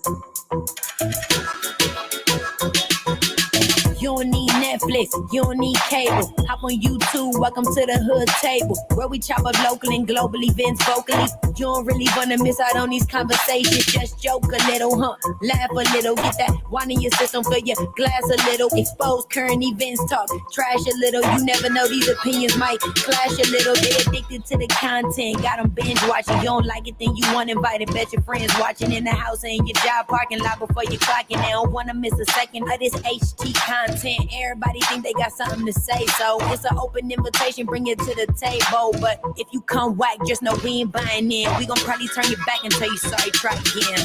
You don't need Netflix, you don't need cable. Hop on YouTube, welcome to the hood table, where we chop up local and global events vocally. You don't really wanna miss out on these conversations. Just joke a little, laugh a little, get that wine in your system, fill your glass a little. Expose current events, talk trash a little. You never know, these opinions might clash a little. They addicted to the content, got them binge watching. You don't like it, then you want invited. Bet your friends watching in the house and in your job parking lot before you clocking. They don't wanna miss a second of this HT content. Everybody think they got something to say, so it's an open invitation, bring it to the table. But if you come whack, just know we ain't buying in. We gon' probably turn your back and tell you sorry, try again,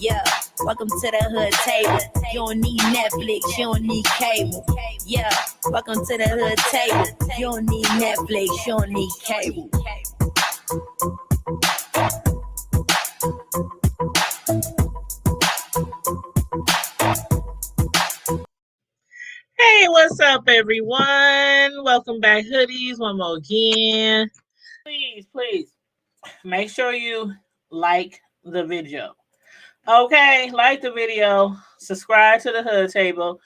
Yeah, welcome to the hood table. You don't need Netflix, you don't need cable. Yeah, welcome to the hood table. You don't need Netflix, you don't need cable. Hey, what's up, everyone? Welcome back, hoodies. One more again. Please, make sure you like the video. Okay, like the video, subscribe to the Hood Table.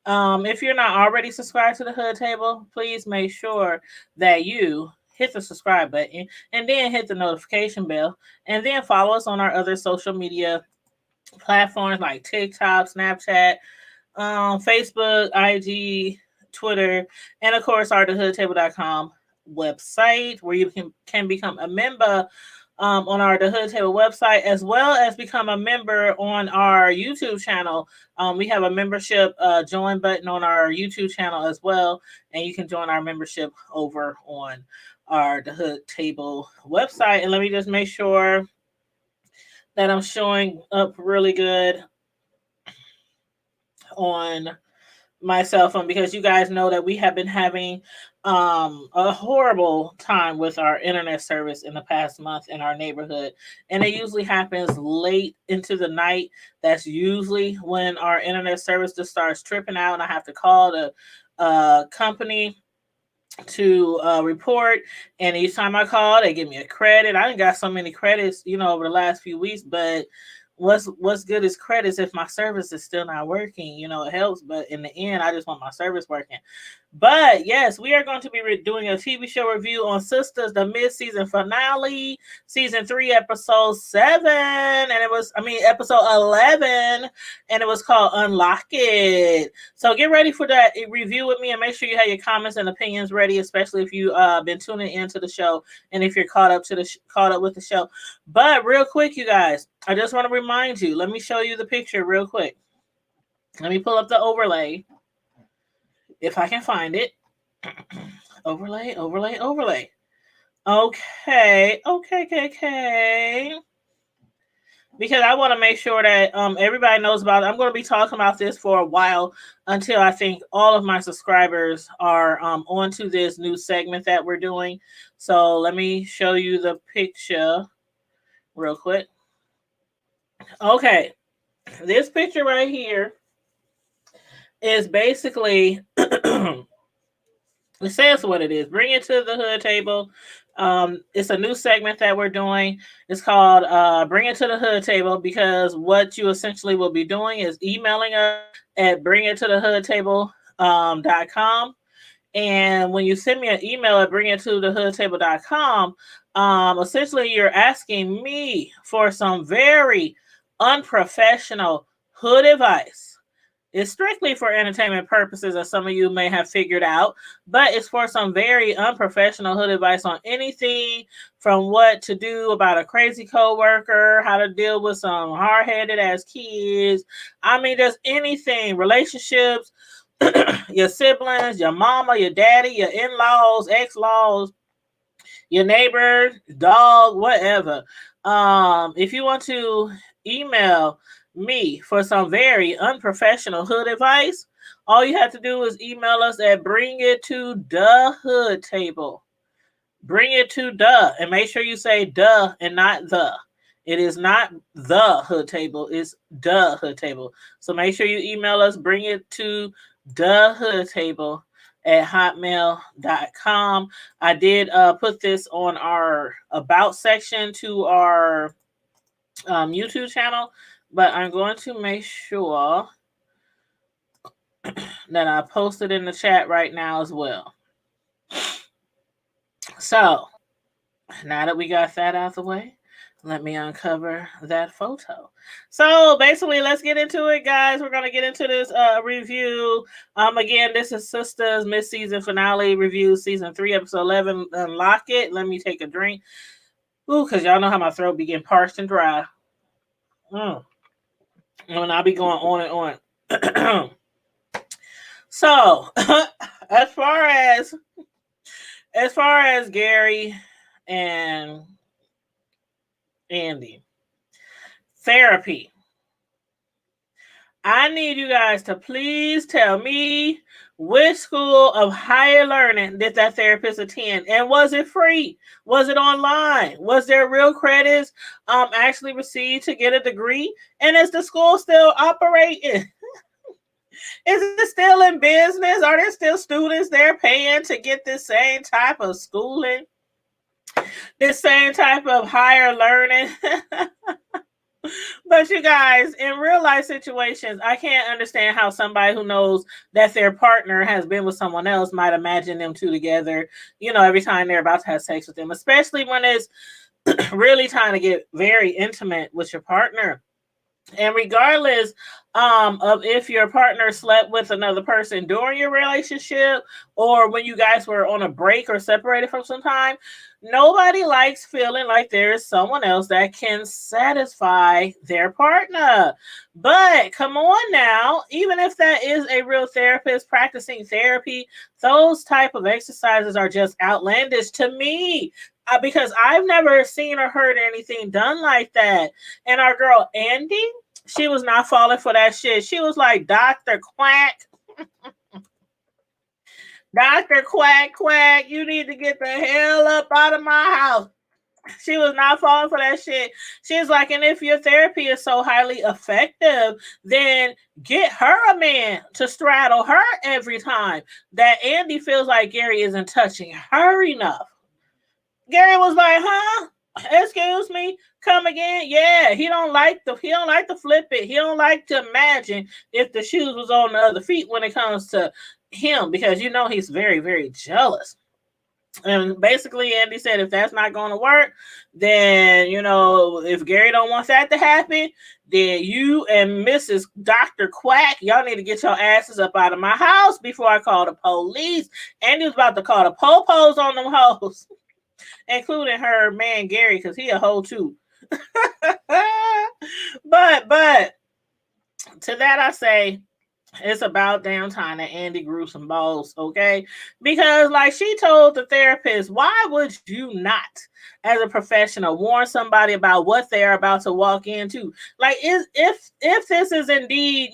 If you're not already subscribed to the Hood Table, please make sure that you hit the subscribe button and then hit the notification bell, and then follow us on our other social media platforms like TikTok, Snapchat, Facebook, IG, Twitter, and of course our thehoodtable.com website, where you can become a member on our The Hood Table website, as well as become a member on our YouTube channel. We have a membership join button on our YouTube channel as well, and you can join our membership over on our The Hood Table website. And let me just make sure that I'm showing up really good on my cell phone, because you guys know that we have been having a horrible time with our internet service in the past month in our neighborhood, and it usually happens late into the night. That's usually when our internet service just starts tripping out, and I have to call the company to report. And each time I call, they give me a credit. I done got so many credits, over the last few weeks, but what's good is credits if my service is still not working. It helps, but in the end, I just want my service working. But yes, we are going to be doing a TV show review on Sistas, the mid-season finale, season 3, episode 7, and episode 11, and it was called Unlock It. So get ready for that review with me, and make sure you have your comments and opinions ready, especially if you've been tuning into the show and if you're caught up with the show. But real quick, you guys, I just want to remind you. Let me show you the picture real quick. Let me pull up the overlay, if I can find it. overlay. Okay. Because I want to make sure that everybody knows about it. I'm going to be talking about this for a while, until I think all of my subscribers are onto this new segment that we're doing. So let me show you the picture real quick. Okay. This picture right here is basically, it says what it is. Bring it to the Hood Table. It's a new segment that we're doing. It's called Bring It to the Hood Table, because what you essentially will be doing is emailing us at bringittothehoodtable.com. And when you send me an email at bringittothehoodtable.com, essentially you're asking me for some very unprofessional hood advice. It's strictly for entertainment purposes, as some of you may have figured out, but it's for some very unprofessional hood advice on anything from what to do about a crazy coworker, how to deal with some hard-headed ass kids. Just anything, relationships, your siblings, your mama, your daddy, your in-laws, ex-laws, your neighbor, dog, whatever. If you want to email me for some very unprofessional hood advice, all you have to do is email us at bringittothehoodtable. Bring it to the, and make sure you say the and not the. It is not the Hood Table, it's the Hood Table. So make sure you email us, bring it to the Hood Table at hotmail.com. I did put this on our about section to our YouTube channel. but I'm going to make sure that I post it in the chat right now as well. So now that we got that out of the way, let me uncover that photo. So basically, let's get into it, guys. We're gonna get into this review. Again, this is Sistas Midseason Finale Review, Season 3, Episode 11. Unlock it. Let me take a drink. Ooh, because y'all know how my throat be getting parched and dry. And I'll be going on and on. So, as far as Gary and Andy, therapy. I need you guys to please tell me which school of higher learning did that therapist attend, and was it free? Was it online? Was there real credits actually received to get a degree? And is the school still operating? Is it still in business? Are there still students there paying to get this same type of schooling? This same type of higher learning? But you guys, in real life situations, I can't understand how somebody who knows that their partner has been with someone else might imagine them two together, every time they're about to have sex with them, especially when it's really trying to get very intimate with your partner. And regardless of if your partner slept with another person during your relationship or when you guys were on a break or separated from some time, nobody likes feeling like there is someone else that can satisfy their partner. But come on now, even if that is a real therapist practicing therapy, those type of exercises are just outlandish to me. Because I've never seen or heard anything done like that. And our girl Andy, she was not falling for that shit. She was like, Dr. Quack, Dr. Quack, Quack, you need to get the hell up out of my house. She was not falling for that shit. She's like, and if your therapy is so highly effective, then get her a man to straddle her every time that Andy feels like Gary isn't touching her enough. Gary was like, huh? Excuse me, come again? Yeah, he don't like to flip it. He don't like to imagine if the shoes was on the other feet when it comes to him, because he's very, very jealous. And basically Andy said if that's not going to work, then if Gary don't want that to happen, then you and Mrs. Dr. Quack, y'all need to get your asses up out of my house before I call the police. Andy was about to call the po-pos on them hoes, including her man Gary, because he a hoe too. but to that I say, it's about damn time that Andy grew some balls, okay? Because like she told the therapist, why would you not, as a professional, warn somebody about what they are about to walk into? Like, if this is indeed,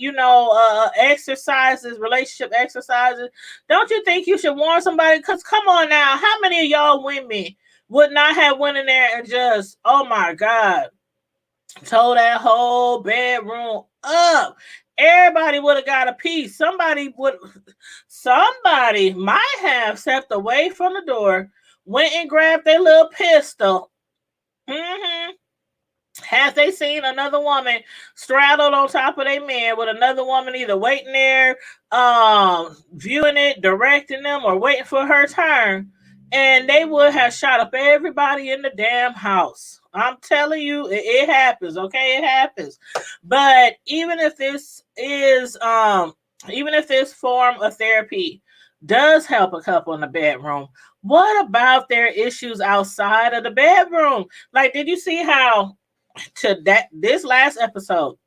exercises, relationship exercises, don't you think you should warn somebody? Because come on now, how many of y'all women would not have went in there and just, oh my God, tore that whole bedroom up? Everybody would have got a piece. Somebody might have stepped away from the door, went and grabbed their little pistol. Have they seen another woman straddled on top of their man with another woman either waiting there, viewing it, directing them, or waiting for her turn, and they would have shot up everybody in the damn house. I'm telling you, it happens, okay? It happens. But even if this form of therapy does help a couple in the bedroom, what about their issues outside of the bedroom? Like, did you see how this last episode,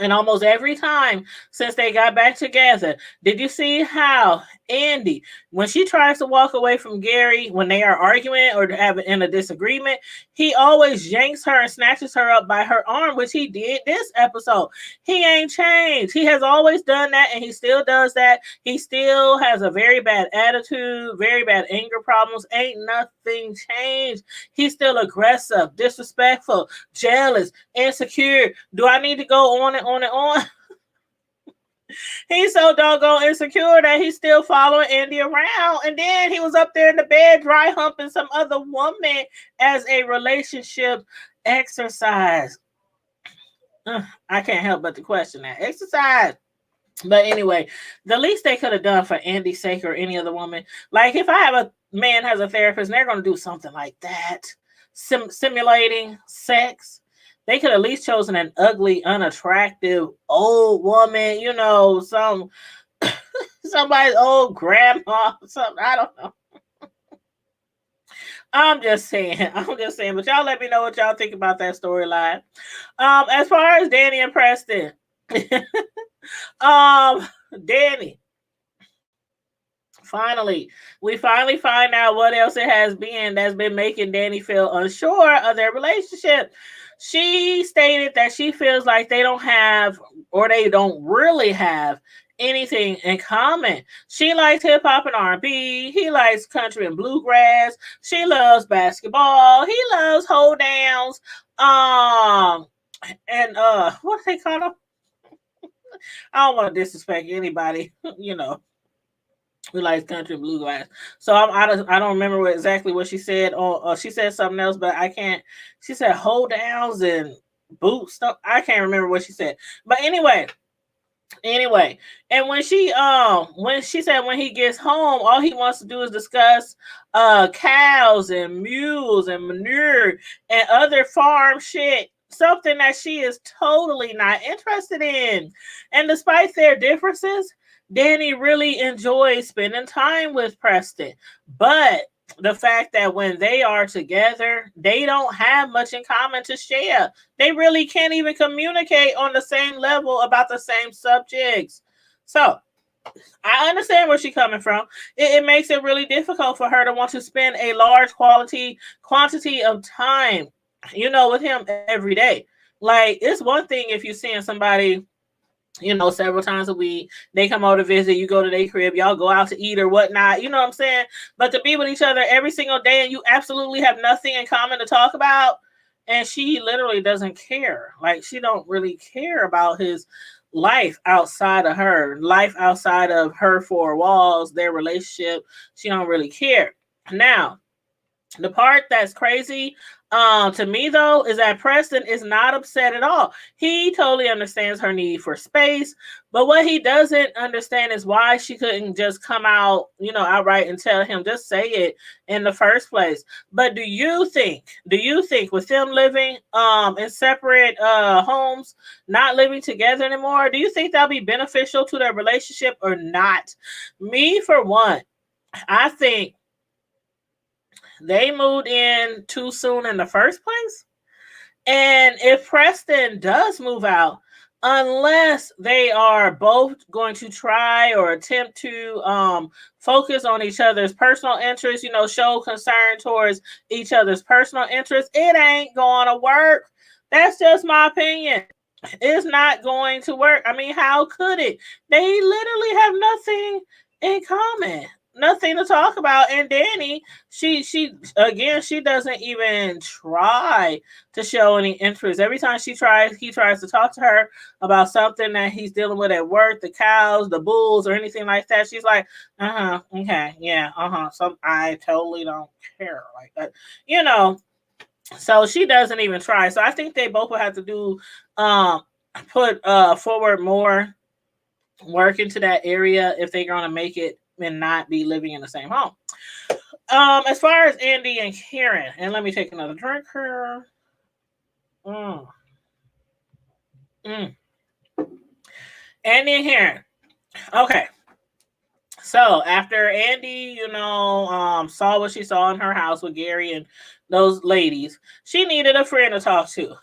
and almost every time since they got back together, did you see how Andy, when she tries to walk away from Gary when they are arguing or having in a disagreement, he always yanks her and snatches her up by her arm, which he did this episode. He ain't changed. He has always done that, and he still does that. He still has a very bad attitude, very bad anger problems. Ain't nothing changed. He's still aggressive, disrespectful, jealous, insecure. Do I need to go on and on and on? He's so doggone insecure that he's still following Andy around. And then he was up there in the bed dry humping some other woman as a relationship exercise. I can't help but to question that. Exercise. But anyway, the least they could have done for Andy's sake or any other woman, like if I have a man has a therapist and they're going to do something like that, simulating sex, they could at least chosen an ugly, unattractive old woman, somebody's old grandma, something. I don't know. I'm just saying. But y'all let me know what y'all think about that storyline. As far as Danny and Preston, Danny. We finally find out what else it has been that's been making Danny feel unsure of their relationship. She stated that she feels like they don't have, or they don't really have, anything in common. She likes hip hop and R&B. He likes country and bluegrass. She loves basketball. He loves hold downs. And what do they call them? I don't want to disrespect anybody, who likes country and bluegrass. So I don't remember exactly what she said. She said something else, but I can't. She said hold downs and boots stuff. I can't remember what she said. But anyway, and when she said when he gets home, all he wants to do is discuss cows and mules and manure and other farm shit. Something that she is totally not interested in. And despite their differences, Danny really enjoys spending time with Preston. But the fact that when they are together, they don't have much in common to share. They really can't even communicate on the same level about the same subjects. So I understand where she's coming from. It makes it really difficult for her to want to spend a large quantity of time, with him every day. Like, it's one thing if you're seeing somebody, several times a week, they come over to visit, you go to their crib, y'all go out to eat or whatnot, you know what I'm saying? But to be with each other every single day and you absolutely have nothing in common to talk about, and she literally doesn't care. Like, she don't really care about his life outside of her four walls, their relationship. She don't really care. Now, the part that's crazy to me, though, is that Preston is not upset at all. He totally understands her need for space, but what he doesn't understand is why she couldn't just come out, outright and tell him, just say it in the first place. But do you think with them living in separate homes, not living together anymore, do you think that'll be beneficial to their relationship or not? Me, for one, I think they moved in too soon in the first place. And if Preston does move out, unless they are both going to try or attempt to focus on each other's personal interests, show concern towards each other's personal interests, it ain't going to work. That's just my opinion. It's not going to work. I mean, how could it? They literally have nothing in common. Nothing to talk about. And Danny, she doesn't even try to show any interest. Every time he tries to talk to her about something that he's dealing with at work, the cows, the bulls, or anything like that, she's like, okay, yeah, so I totally don't care like that, so she doesn't even try. So I think they both will have to do put forward more work into that area if they're going to make it and not be living in the same home. As far as Andy and Karen, and let me take another drink here. Andy and Karen. Okay. So after Andy, saw what she saw in her house with Gary and those ladies, she needed a friend to talk to.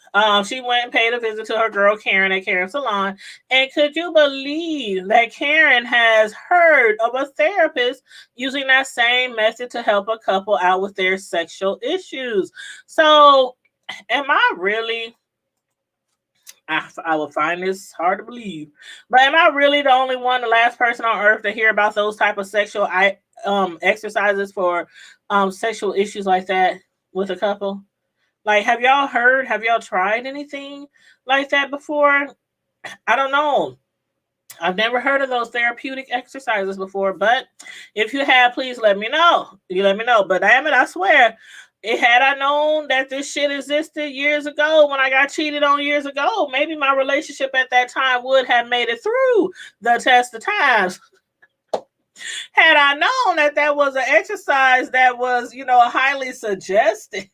She went and paid a visit to her girl Karen at Karen's salon. And could you believe that Karen has heard of a therapist using that same method to help a couple out with their sexual issues? So, am I really... I will find this hard to believe, but am I really the last person on earth to hear about those type of sexual exercises for sexual issues like that with a couple? Like, have y'all tried anything like that before? I don't know. I've never heard of those therapeutic exercises before, but if you have, please let me know. You let me know. But damn it, I swear, Had I known that this shit existed years ago when I got cheated on years ago, maybe my relationship at that time would have made it through the test of times. Had I known that that was an exercise that was, highly suggested,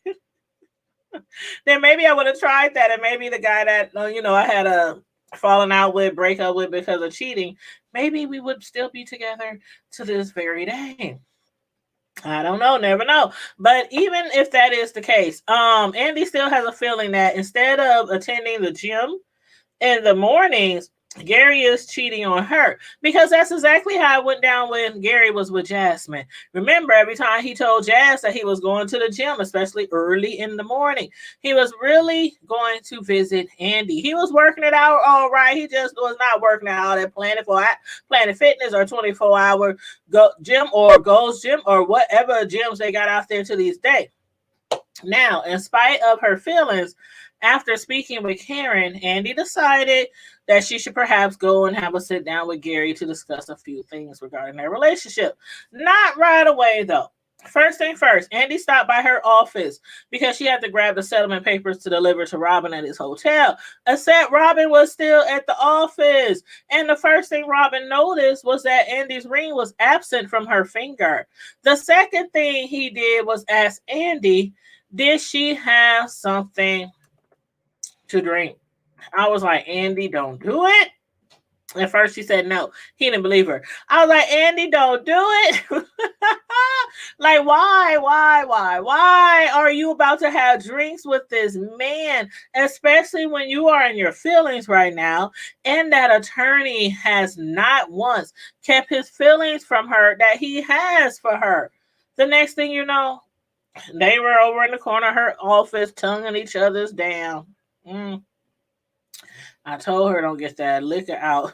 then maybe I would have tried that. And maybe the guy that, I had a falling out with, break up with because of cheating, maybe we would still be together to this very day. I don't know, never know. But even if that is the case, Andy still has a feeling that instead of attending the gym in the mornings, Gary is cheating on her, because that's exactly how it went down when Gary was with Jasmine. Remember, every time he told Jazz that he was going to the gym, especially early in the morning, he was really going to visit Andy. He was working it out all right. He just was not working out at Planet Fitness or 24-hour gym or Gold's Gym or whatever gyms they got out there to this day. Now, in spite of her feelings, after speaking with Karen, Andy decided that she should perhaps go and have a sit down with Gary to discuss a few things regarding their relationship. Not right away, though. First thing first, Andy stopped by her office because she had to grab the settlement papers to deliver to Robin at his hotel. Except Robin was still at the office. And the first thing Robin noticed was that Andy's ring was absent from her finger. The second thing he did was ask Andy, did she have something to drink? I was like, Andy, don't do it. At first she said no. He didn't believe her. I was like, Andy, don't do it. Like, why are you about to have drinks with this man, especially when you are in your feelings right now, and that attorney has not once kept his feelings from her that he has for her. The next thing you know, they were over in the corner of her office tonguing each other's down. I told her don't get that liquor out.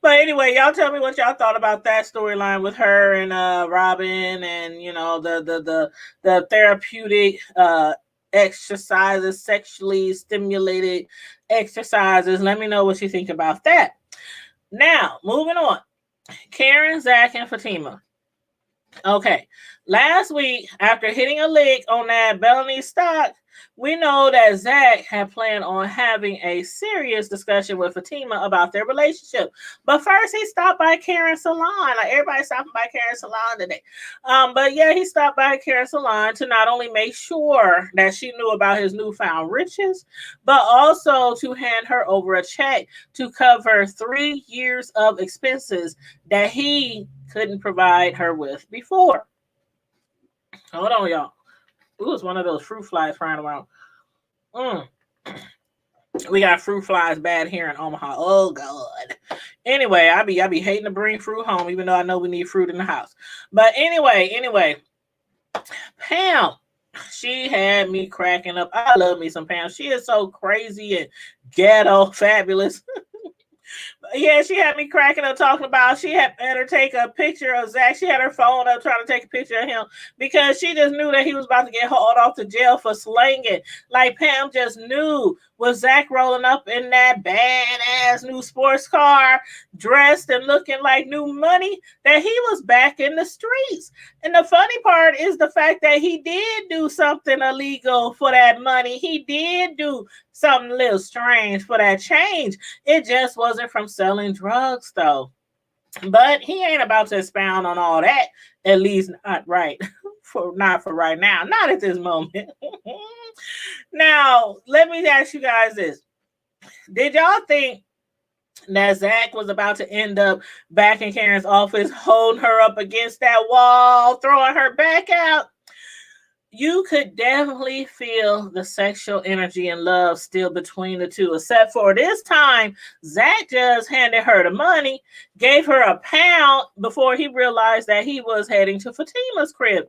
But anyway, y'all tell me what y'all thought about that storyline with her and Robin, and the therapeutic exercises, sexually stimulated exercises. Let me know what you think about that. Now, moving on. Karen, Zach, and Fatima. Okay, last week, after hitting a lick on that Bellany stock, we know that Zach had planned on having a serious discussion with Fatima about their relationship. But first, he stopped by Karen's salon. Like, everybody's stopping by Karen's salon today. But yeah, he stopped by Karen's salon to not only make sure that she knew about his newfound riches, but also to hand her over a check to cover 3 years of expenses that he couldn't provide her with before. Hold on, y'all. Ooh, it's one of those fruit flies flying around. We got fruit flies bad here in Omaha. Oh God. Anyway, I be hating to bring fruit home, even though I know we need fruit in the house. But anyway, Pam, she had me cracking up. I love me some Pam. She is so crazy and ghetto fabulous. Yeah, she had me cracking up talking about she had better take a picture of Zach. She had her phone up trying to take a picture of him because she just knew that he was about to get hauled off to jail for slanging. Like, Pam just knew with Zach rolling up in that badass new sports car, dressed and looking like new money, that he was back in the streets. And the funny part is the fact that he did do something illegal for that money. He did do something a little strange for that change. It just wasn't from selling drugs, though. But he ain't about to expound on all that, at least not right not for right now, not at this moment. Now, let me ask you guys this. Did y'all think that Zach was about to end up back in Karen's office, holding her up against that wall, throwing her back out? You could definitely feel the sexual energy and love still between the two, except for this time, Zach just handed her the money, gave her £1 before he realized that he was heading to Fatima's crib.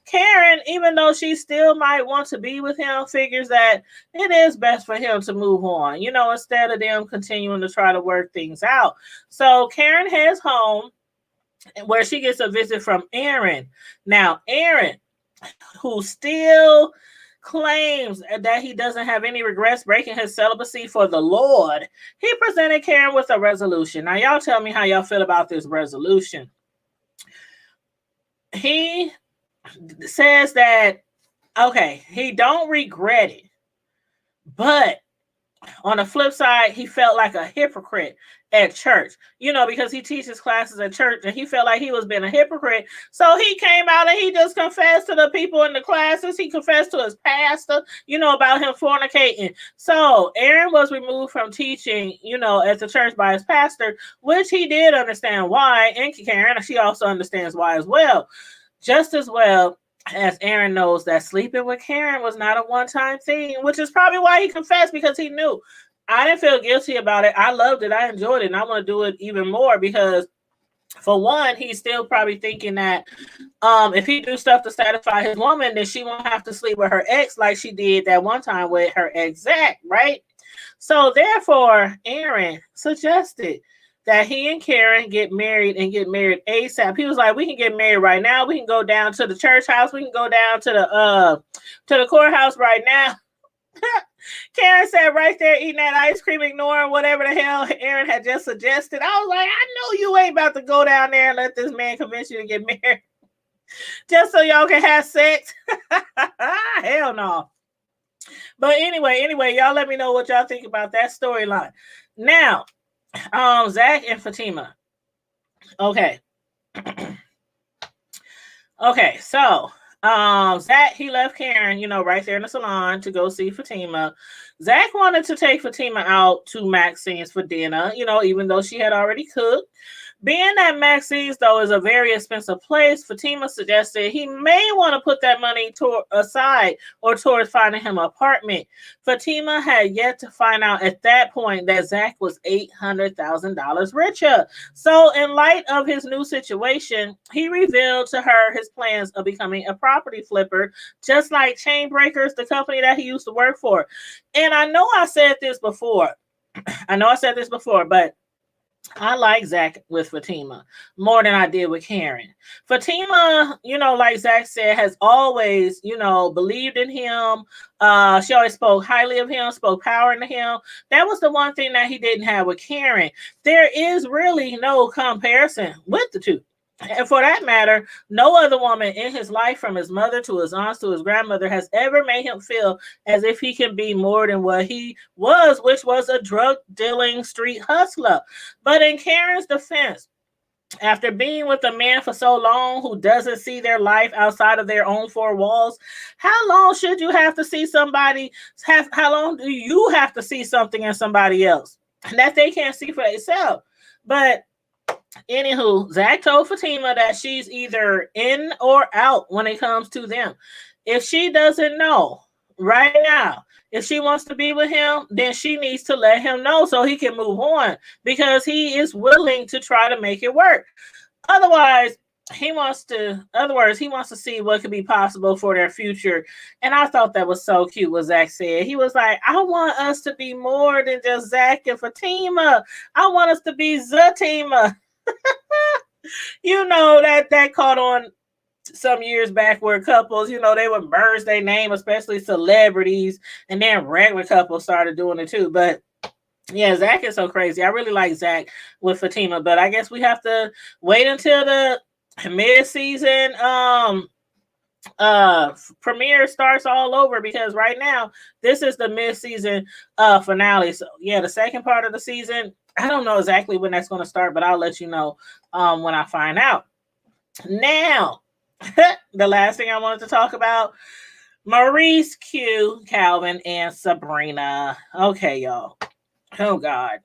Karen, even though she still might want to be with him, figures that it is best for him to move on, instead of them continuing to try to work things out. So Karen heads home, where she gets a visit from Aaron. Now, Aaron, who still claims that he doesn't have any regrets breaking his celibacy for the Lord, he presented Karen with a resolution. Now, y'all tell me how y'all feel about this resolution. He says that Okay, he don't regret it, but on the flip side, he felt like a hypocrite at church, because he teaches classes at church and he felt like he was being a hypocrite. So he came out and he just confessed to the people in the classes. He confessed to his pastor, about him fornicating. So Aaron was removed from teaching, at the church by his pastor, which he did understand why. And Karen, she also understands why as well. Just as well as Aaron knows that sleeping with Karen was not a one-time thing, which is probably why he confessed, because he knew. I didn't feel guilty about it. I loved it. I enjoyed it. And I want to do it even more because, for one, he's still probably thinking that if he do stuff to satisfy his woman, then she won't have to sleep with her ex like she did that one time with her ex, Zach, right? So therefore, Aaron suggested that he and Karen get married and get married ASAP. He was like, we can get married right now. We can go down to the church house. We can go down to the courthouse right now. Karen said right there eating that ice cream, ignoring whatever the hell Aaron had just suggested. I was like, I know you ain't about to go down there and let this man convince you to get married just so y'all can have sex. Hell no. But anyway, y'all let me know what y'all think about that storyline. Now, Zach and Fatima. Okay. Okay, so Zach, he left Karen, right there in the salon to go see Fatima. Zach wanted to take Fatima out to Maxine's for dinner, even though she had already cooked. Being that Maxine's, though, is a very expensive place, Fatima suggested he may want to put that money aside or towards finding him an apartment. Fatima had yet to find out at that point that Zach was $800,000 richer. So in light of his new situation, he revealed to her his plans of becoming a property flipper, just like Chainbreakers, the company that he used to work for. And I know I said this before, but I like Zach with Fatima more than I did with Karen. Fatima, like Zach said, has always, believed in him. She always spoke highly of him, spoke power into him. That was the one thing that he didn't have with Karen. There is really no comparison with the two. And for that matter, no other woman in his life, from his mother to his aunts to his grandmother, has ever made him feel as if he can be more than what he was, which was a drug-dealing street hustler. But in Karen's defense, after being with a man for so long who doesn't see their life outside of their own four walls, how long should you have to see somebody? How long do you have to see something in somebody else that they can't see for themselves? But anywho, Zach told Fatima that she's either in or out when it comes to them. If she doesn't know right now, if she wants to be with him, then she needs to let him know so he can move on, because he is willing to try to make it work. Otherwise, he wants to see what could be possible for their future. And I thought that was so cute what Zach said. He was like, I want us to be more than just Zach and Fatima. I want us to be Zatima. That caught on some years back where couples, they would merge their name, especially celebrities, and then regular couples started doing it too. But yeah, Zach is so crazy. I really like Zach with Fatima, but I guess we have to wait until the mid-season premiere starts all over, because right now this is the mid-season finale. So yeah, the second part of the season, I don't know exactly when that's going to start, but I'll let you know when I find out. Now, the last thing I wanted to talk about, Maurice, Q, Calvin, and Sabrina. Okay, y'all. Oh, God.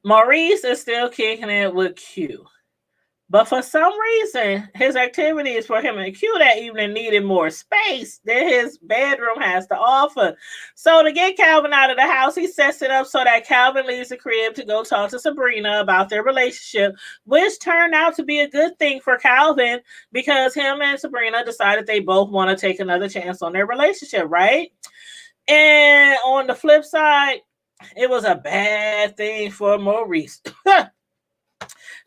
Maurice is still kicking it with Q. But for some reason, his activities for him and Q that evening needed more space than his bedroom has to offer. So to get Calvin out of the house, he sets it up so that Calvin leaves the crib to go talk to Sabrina about their relationship, which turned out to be a good thing for Calvin, because him and Sabrina decided they both want to take another chance on their relationship, right? And on the flip side, it was a bad thing for Maurice.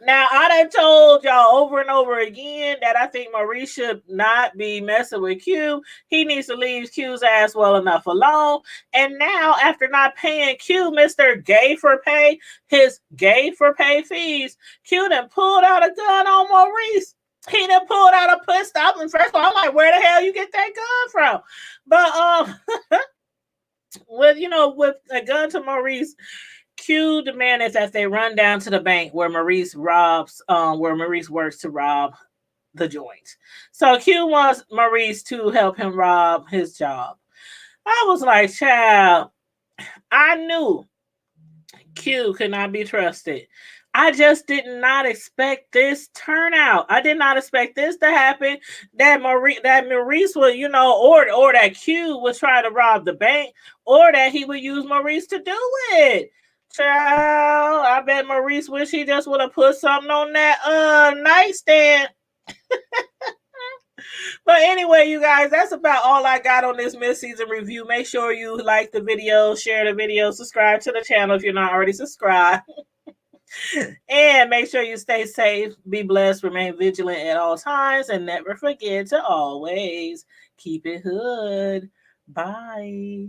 Now, I done told y'all over and over again that I think Maurice should not be messing with Q. He needs to leave Q's ass well enough alone. And now, after not paying Q, Mr. Gay for Pay, his gay for pay fees, Q done pulled out a gun on Maurice. He done pulled out a pistol. And first of all, I'm like, where the hell you get that gun from? But with a gun to Maurice, Q demanded that they run down to the bank where Maurice works to rob the joint. So Q wants Maurice to help him rob his job. I was like, child, I knew Q could not be trusted. I just did not expect this turnout. I did not expect this to happen. That Maurice would, or that Q would try to rob the bank, or that he would use Maurice to do it. Child, I bet Maurice wish he just would have put something on that nightstand. But anyway, you guys, that's about all I got on this mid-season review. Make sure you like the video, share the video, subscribe to the channel if you're not already subscribed. And make sure you stay safe, be blessed, remain vigilant at all times, and never forget to always keep it hood. Bye.